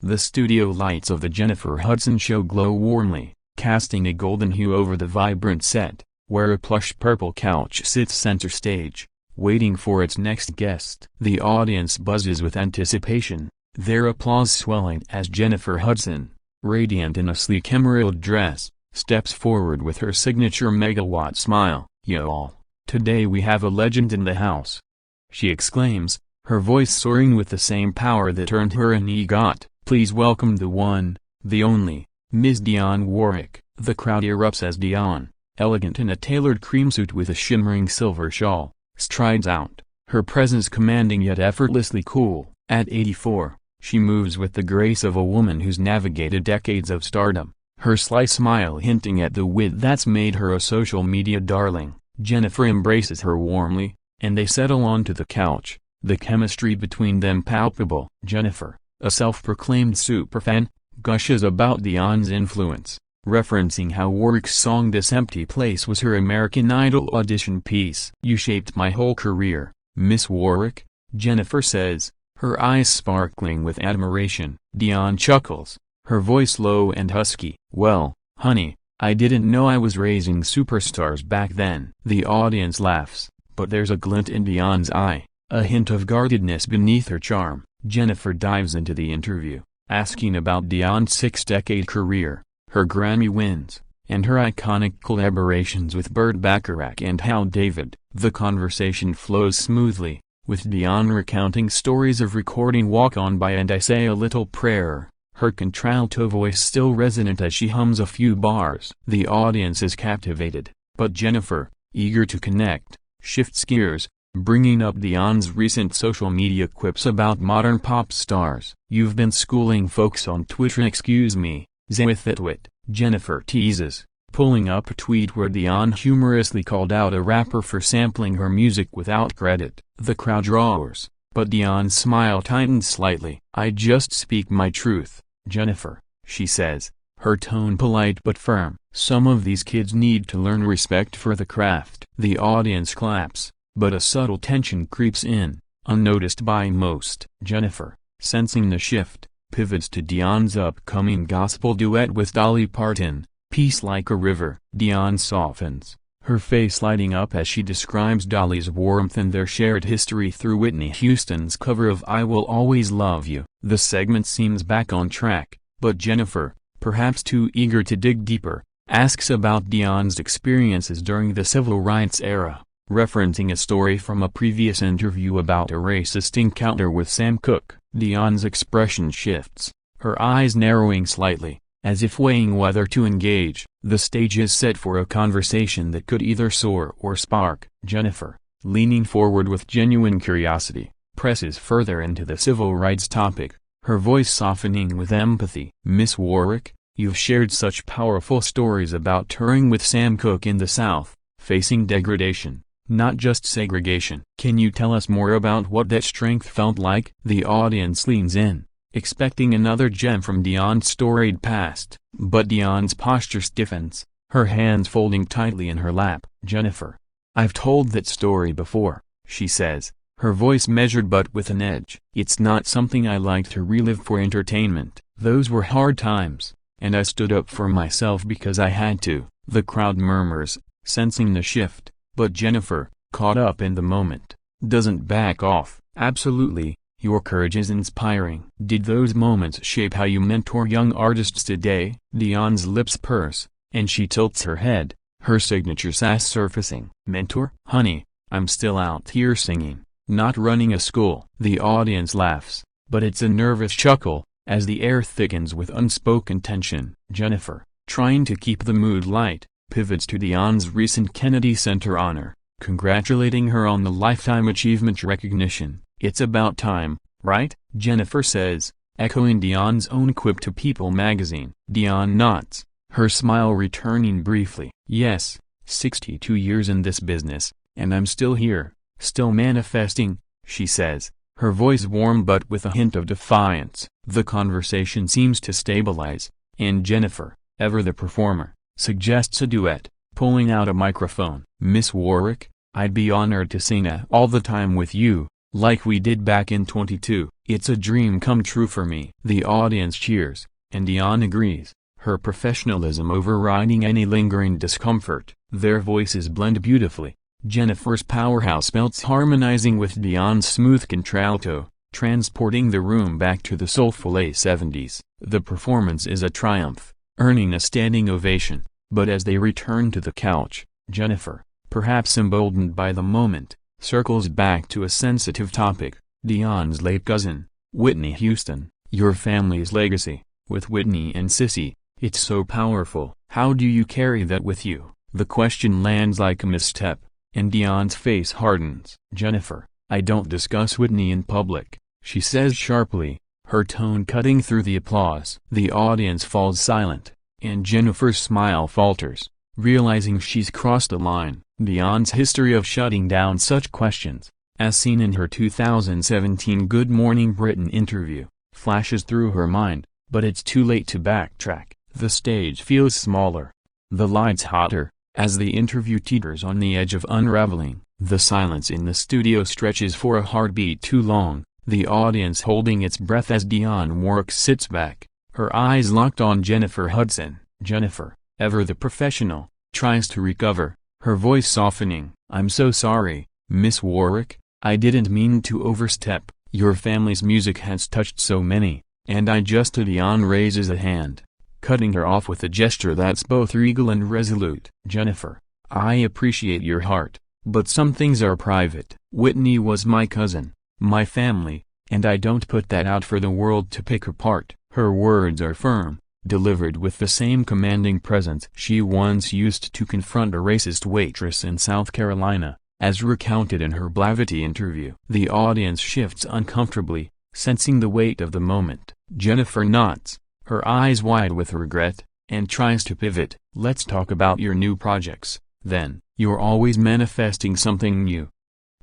The studio lights of the Jennifer Hudson Show glow warmly, casting a golden hue over the vibrant set, where a plush purple couch sits center stage, waiting for its next guest. The audience buzzes with anticipation, their applause swelling as Jennifer Hudson, radiant in a sleek emerald dress, steps forward with her signature megawatt smile. "Y'all, today we have a legend in the house," she exclaims, her voice soaring with the same power that earned her an EGOT. "Please welcome the one, the only, Ms. Dionne Warwick." The crowd erupts as Dionne, elegant in a tailored cream suit with a shimmering silver shawl, strides out, her presence commanding yet effortlessly cool. At 84, she moves with the grace of a woman who's navigated decades of stardom, her sly smile hinting at the wit that's made her a social media darling. Jennifer embraces her warmly, and they settle onto the couch, the chemistry between them palpable. Jennifer, a self-proclaimed superfan, gushes about Dionne's influence, referencing how Warwick's song "This Empty Place" was her American Idol audition piece. "You shaped my whole career, Miss Warwick," Jennifer says, her eyes sparkling with admiration. Dionne chuckles, her voice low and husky. "Well, honey, I didn't know I was raising superstars back then." The audience laughs, but there's a glint in Dionne's eye, a hint of guardedness beneath her charm. Jennifer dives into the interview, asking about Dionne's 6-decade career, her Grammy wins, and her iconic collaborations with Burt Bacharach and Hal David. The conversation flows smoothly, with Dionne recounting stories of recording "Walk On By" and "I Say a Little Prayer," her contralto voice still resonant as she hums a few bars. The audience is captivated, but Jennifer, eager to connect, shifts gears, bringing up Dionne's recent social media quips about modern pop stars. "You've been schooling folks on Twitter, excuse me, with it wit," Jennifer teases, pulling up a tweet where Dionne humorously called out a rapper for sampling her music without credit. The crowd roars, but Dionne's smile tightens slightly. "I just speak my truth, Jennifer," she says, her tone polite but firm. "Some of these kids need to learn respect for the craft." The audience claps, but a subtle tension creeps in, unnoticed by most. Jennifer, sensing the shift, pivots to Dionne's upcoming gospel duet with Dolly Parton, "Peace Like a River." Dionne softens, her face lighting up as she describes Dolly's warmth and their shared history through Whitney Houston's cover of "I Will Always Love You." The segment seems back on track, but Jennifer, perhaps too eager to dig deeper, asks about Dionne's experiences during the civil rights era, referencing a story from a previous interview about a racist encounter with Sam Cooke. Dionne's expression shifts, her eyes narrowing slightly, as if weighing whether to engage. The stage is set for a conversation that could either soar or spark. Jennifer, leaning forward with genuine curiosity, presses further into the civil rights topic, her voice softening with empathy. "Miss Warwick, you've shared such powerful stories about touring with Sam Cooke in the South, facing degradation, not just segregation. Can you tell us more about what that strength felt like?" The audience leans in, expecting another gem from Dionne's storied past, but Dionne's posture stiffens, her hands folding tightly in her lap. "Jennifer, I've told that story before," she says, her voice measured but with an edge. "It's not something I like to relive for entertainment. Those were hard times, and I stood up for myself because I had to." The crowd murmurs, sensing the shift, but Jennifer, caught up in the moment, doesn't back off. "Absolutely. Your courage is inspiring." "Did those moments shape how you mentor young artists today?" Dionne's lips purse, and she tilts her head, her signature sass surfacing. "Mentor? Honey, I'm still out here singing, not running a school." The audience laughs, but it's a nervous chuckle, as the air thickens with unspoken tension. Jennifer, trying to keep the mood light, pivots to Dionne's recent Kennedy Center honor, congratulating her on the Lifetime Achievement recognition. "It's about time, right?" Jennifer says, echoing Dionne's own quip to People magazine. Dionne nods, her smile returning briefly. "Yes, 62 years in this business, and I'm still here, still manifesting," she says, her voice warm but with a hint of defiance. The conversation seems to stabilize, and Jennifer, ever the performer, suggests a duet, pulling out a microphone. "Miss Warwick, I'd be honored to sing All the Time with you," Like we did back in 22. It's a dream come true for me. The audience cheers, and Dionne agrees, her professionalism overriding any lingering discomfort. Their voices blend beautifully. Jennifer's powerhouse belts harmonizing with Dionne's smooth contralto, transporting the room back to the soulful '70s. The performance is a triumph, earning a standing ovation. But as they return to the couch, Jennifer, perhaps emboldened by the moment, circles back to a sensitive topic: Dionne's late cousin, Whitney Houston. Your family's legacy, with Whitney and Sissy, it's so powerful. How do you carry that with you? The question lands like a misstep, and Dionne's face hardens. Jennifer, I don't discuss Whitney in public, she says sharply, her tone cutting through the applause. The audience falls silent, and Jennifer's smile falters, realizing she's crossed a line. Dionne's history of shutting down such questions, as seen in her 2017 Good Morning Britain interview, flashes through her mind, but it's too late to backtrack. The stage feels smaller, the lights hotter, as the interview teeters on the edge of unraveling. The silence in the studio stretches for a heartbeat too long, the audience holding its breath as Dionne Warwick sits back, her eyes locked on Jennifer Hudson. Jennifer, ever the professional, tries to recover, her voice softening. I'm so sorry, Miss Warwick, I didn't mean to overstep. Your family's music has touched so many, and I just... Dionne raises a hand, cutting her off with a gesture that's both regal and resolute. Jennifer, I appreciate your heart, but some things are private. Whitney was my cousin, my family, and I don't put that out for the world to pick apart. Her words are firm, delivered with the same commanding presence she once used to confront a racist waitress in South Carolina, as recounted in her Blavity interview. The audience shifts uncomfortably, sensing the weight of the moment. Jennifer nods, her eyes wide with regret, and tries to pivot. Let's talk about your new projects, then. You're always manifesting something new,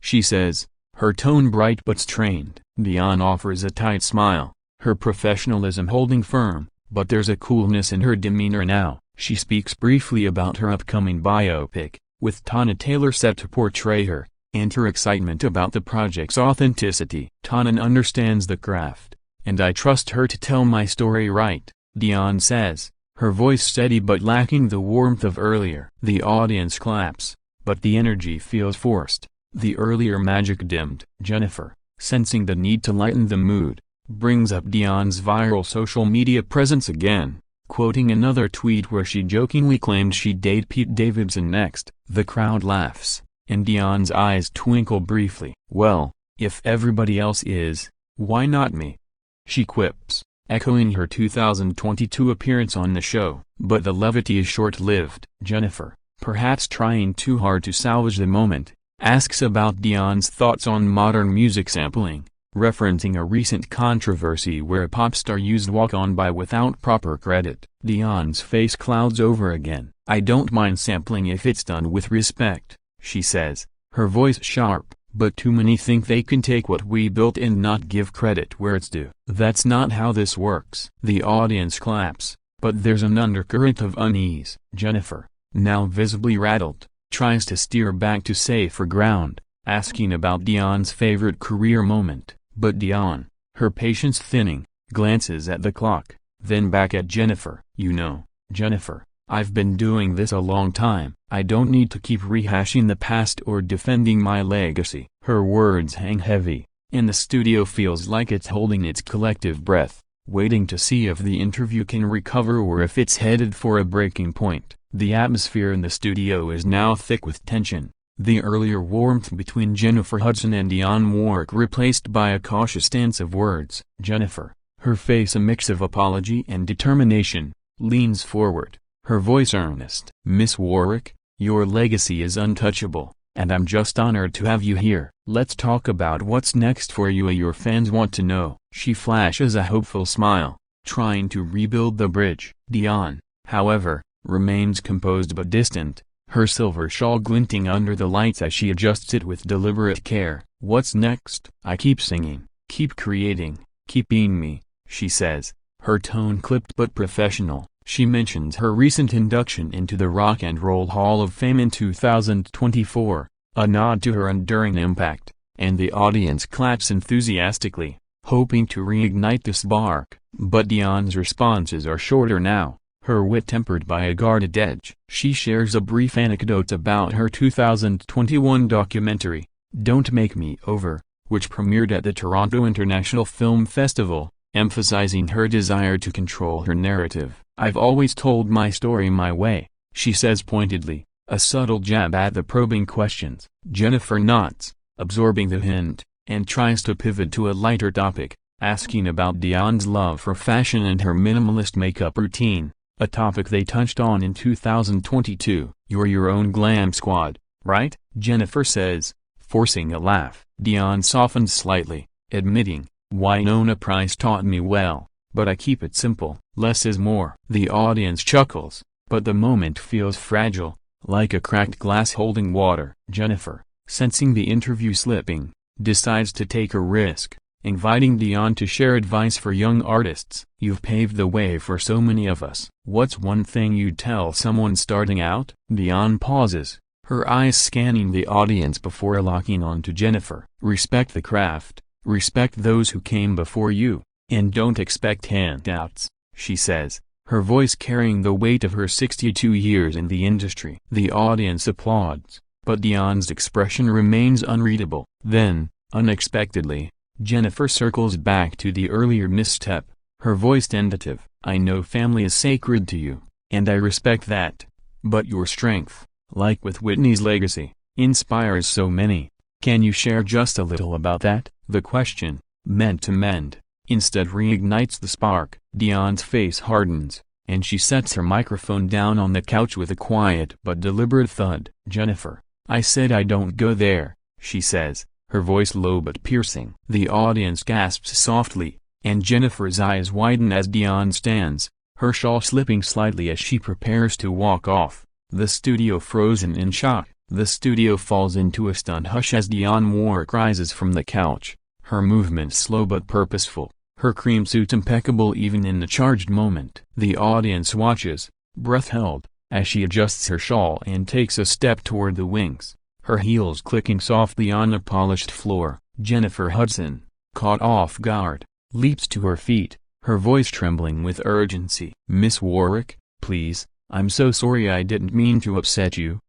she says, her tone bright but strained. Dionne offers a tight smile, her professionalism holding firm, but there's a coolness in her demeanor now. She speaks briefly about her upcoming biopic, with Tana Taylor set to portray her, and her excitement about the project's authenticity. Tana understands the craft, and I trust her to tell my story right, Dionne says, her voice steady but lacking the warmth of earlier. The audience claps, but the energy feels forced, the earlier magic dimmed. Jennifer, sensing the need to lighten the mood, brings up Dionne's viral social media presence again, quoting another tweet where she jokingly claimed she'd date Pete Davidson next. The crowd laughs, and Dionne's eyes twinkle briefly. Well, if everybody else is, why not me? She quips, echoing her 2022 appearance on the show. But the levity is short-lived. Jennifer, perhaps trying too hard to salvage the moment, asks about Dionne's thoughts on modern music sampling, referencing a recent controversy where a pop star used Walk On By without proper credit. Dionne's face clouds over again. I don't mind sampling if it's done with respect, she says, her voice sharp, but too many think they can take what we built and not give credit where it's due. That's not how this works. The audience claps, but there's an undercurrent of unease. Jennifer, now visibly rattled, tries to steer back to safer ground, asking about Dionne's favorite career moment. But Dionne, her patience thinning, glances at the clock, then back at Jennifer. You know, Jennifer, I've been doing this a long time. I don't need to keep rehashing the past or defending my legacy. Her words hang heavy, and the studio feels like it's holding its collective breath, waiting to see if the interview can recover or if it's headed for a breaking point. The atmosphere in the studio is now thick with tension, the earlier warmth between Jennifer Hudson and Dionne Warwick replaced by a cautious stance of words. Jennifer, her face a mix of apology and determination, leans forward, her voice earnest. Miss Warwick, your legacy is untouchable, and I'm just honored to have you here. Let's talk about what's next for you. Your fans want to know. She flashes a hopeful smile, trying to rebuild the bridge. Dionne, however, remains composed but distant, her silver shawl glinting under the lights as she adjusts it with deliberate care. What's next? I keep singing, keep creating, keep being me, she says, her tone clipped but professional. She mentions her recent induction into the Rock and Roll Hall of Fame in 2024, a nod to her enduring impact, and the audience claps enthusiastically, hoping to reignite the spark. But Dionne's responses are shorter now, her wit tempered by a guarded edge. She shares a brief anecdote about her 2021 documentary, Don't Make Me Over, which premiered at the Toronto International Film Festival, emphasizing her desire to control her narrative. "I've always told my story my way," she says pointedly, a subtle jab at the probing questions. Jennifer nods, absorbing the hint, and tries to pivot to a lighter topic, asking about Dionne's love for fashion and her minimalist makeup routine, a topic they touched on in 2022. "You're your own glam squad, right?" Jennifer says, forcing a laugh. Dionne softens slightly, admitting, "Winona Price taught me well, but I keep it simple. Less is more." The audience chuckles, but the moment feels fragile, like a cracked glass holding water. Jennifer, sensing the interview slipping, decides to take a risk, inviting Dionne to share advice for young artists. "You've paved the way for so many of us. What's one thing you'd tell someone starting out?" Dionne pauses, her eyes scanning the audience before locking on to Jennifer. "Respect the craft, respect those who came before you, and don't expect handouts," she says, her voice carrying the weight of her 62 years in the industry. The audience applauds, but Dionne's expression remains unreadable. Then, unexpectedly, Jennifer circles back to the earlier misstep, her voice tentative. "I know family is sacred to you, and I respect that. But your strength, like with Whitney's legacy, inspires so many. Can you share just a little about that?" The question, meant to mend, instead reignites the spark. Dionne's face hardens, and she sets her microphone down on the couch with a quiet but deliberate thud. "Jennifer, I said I don't go there," she says, her voice low but piercing. The audience gasps softly, and Jennifer's eyes widen as Dionne stands, her shawl slipping slightly as she prepares to walk off, the studio frozen in shock. The studio falls into a stunned hush as Dionne Warwick rises from the couch, her movements slow but purposeful, her cream suit impeccable even in the charged moment. The audience watches, breath held, as she adjusts her shawl and takes a step toward the wings, her heels clicking softly on the polished floor. Jennifer Hudson, caught off guard, leaps to her feet, her voice trembling with urgency. "Miss Warwick, please, I'm so sorry, I didn't mean to upset you,"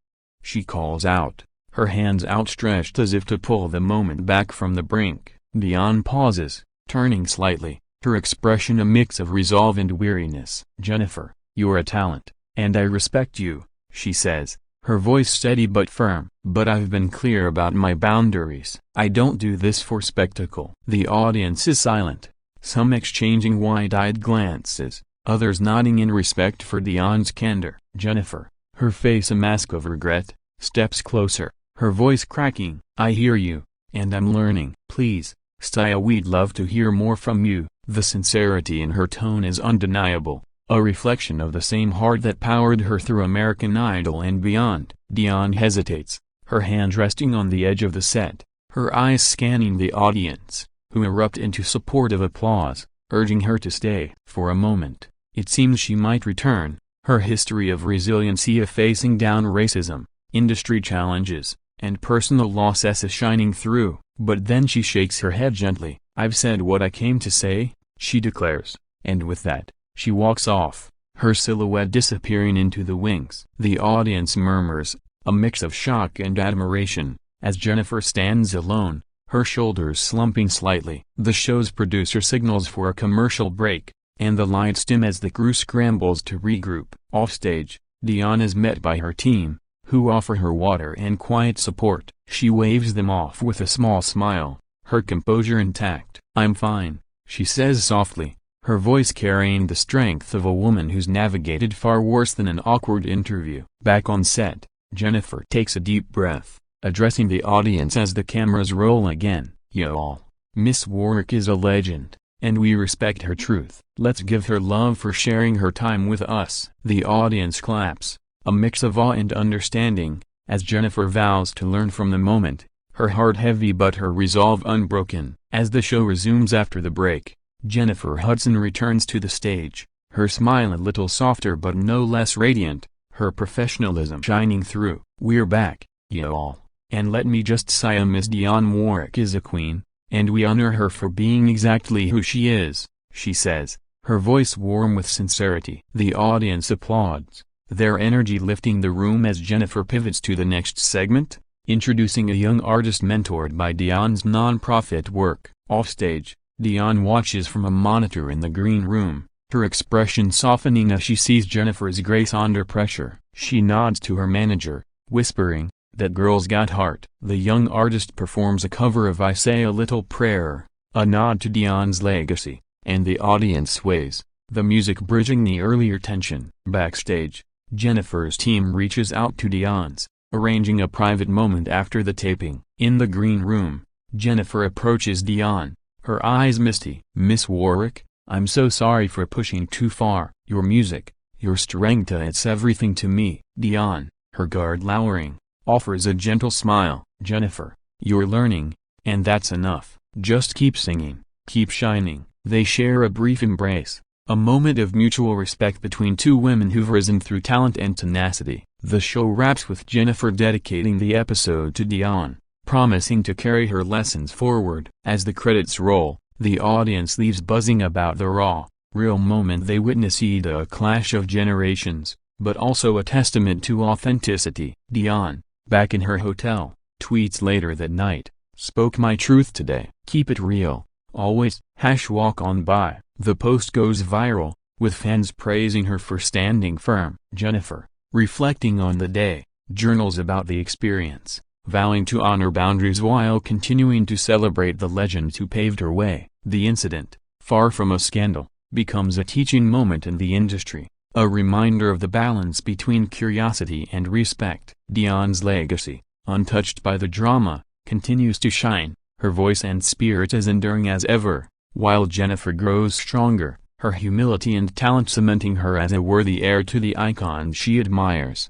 she calls out, her hands outstretched as if to pull the moment back from the brink. Dionne pauses, turning slightly, her expression a mix of resolve and weariness. "Jennifer, you're a talent, and I respect you," she says, her voice steady but firm. "But I've been clear about my boundaries. I don't do this for spectacle." The audience is silent, some exchanging wide-eyed glances, others nodding in respect for Dionne's candor. Jennifer, her face a mask of regret, steps closer, her voice cracking. "I hear you, and I'm learning. Please, stay. We'd love to hear more from you." The sincerity in her tone is undeniable, a reflection of the same heart that powered her through American Idol and beyond. Dionne hesitates, her hands resting on the edge of the set, her eyes scanning the audience, who erupt into supportive applause, urging her to stay. For a moment, it seems she might return, her history of resiliency of facing down racism, industry challenges, and personal losses shining through. But then she shakes her head gently. "I've said what I came to say," she declares, and with that, she walks off, her silhouette disappearing into the wings. The audience murmurs, a mix of shock and admiration, as Jennifer stands alone, her shoulders slumping slightly. The show's producer signals for a commercial break, and the lights dim as the crew scrambles to regroup. Offstage, Dionne is met by her team, who offer her water and quiet support. She waves them off with a small smile, her composure intact. "I'm fine," she says softly, her voice carrying the strength of a woman who's navigated far worse than an awkward interview. Back on set, Jennifer takes a deep breath, addressing the audience as the cameras roll again. "Y'all, Miss Warwick is a legend, and we respect her truth. Let's give her love for sharing her time with us." The audience claps, a mix of awe and understanding, as Jennifer vows to learn from the moment, her heart heavy but her resolve unbroken. As the show resumes after the break, Jennifer Hudson returns to the stage, her smile a little softer but no less radiant, her professionalism shining through. "We're back, y'all," And let me just say, Miss Dionne Warwick is a queen, and we honor her for being exactly who she is, she says, her voice warm with sincerity. The audience applauds, their energy lifting the room as Jennifer pivots to the next segment, introducing a young artist mentored by Dionne's non-profit work. Offstage, Dionne watches from a monitor in the green room, her expression softening as she sees Jennifer's grace under pressure. She nods to her manager, whispering, "That girl's got heart." The young artist performs a cover of "I Say a Little Prayer," a nod to Dionne's legacy, and the audience sways, the music bridging the earlier tension. Backstage, Jennifer's team reaches out to Dionne's, arranging a private moment after the taping. In the green room, Jennifer approaches Dionne, her eyes misty. "Miss Warwick, I'm so sorry for pushing too far. Your music, your strength, it's everything to me." Dionne, her guard lowering, offers a gentle smile. "Jennifer, you're learning, and that's enough. Just keep singing, keep shining." They share a brief embrace, a moment of mutual respect between two women who've risen through talent and tenacity. The show wraps with Jennifer dedicating the episode to Dionne, promising to carry her lessons forward. As the credits roll, the audience leaves buzzing about the raw, real moment they witness, a clash of generations, but also a testament to authenticity. Dionne, back in her hotel, tweets later that night, "Spoke my truth today. Keep it real, always, #walk on by." The post goes viral, with fans praising her for standing firm. Jennifer, reflecting on the day, journals about the experience, vowing to honor boundaries while continuing to celebrate the legend who paved her way. The incident, far from a scandal, becomes a teaching moment in the industry, a reminder of the balance between curiosity and respect. Dionne's legacy, untouched by the drama, continues to shine, her voice and spirit as enduring as ever, while Jennifer grows stronger, her humility and talent cementing her as a worthy heir to the icon she admires.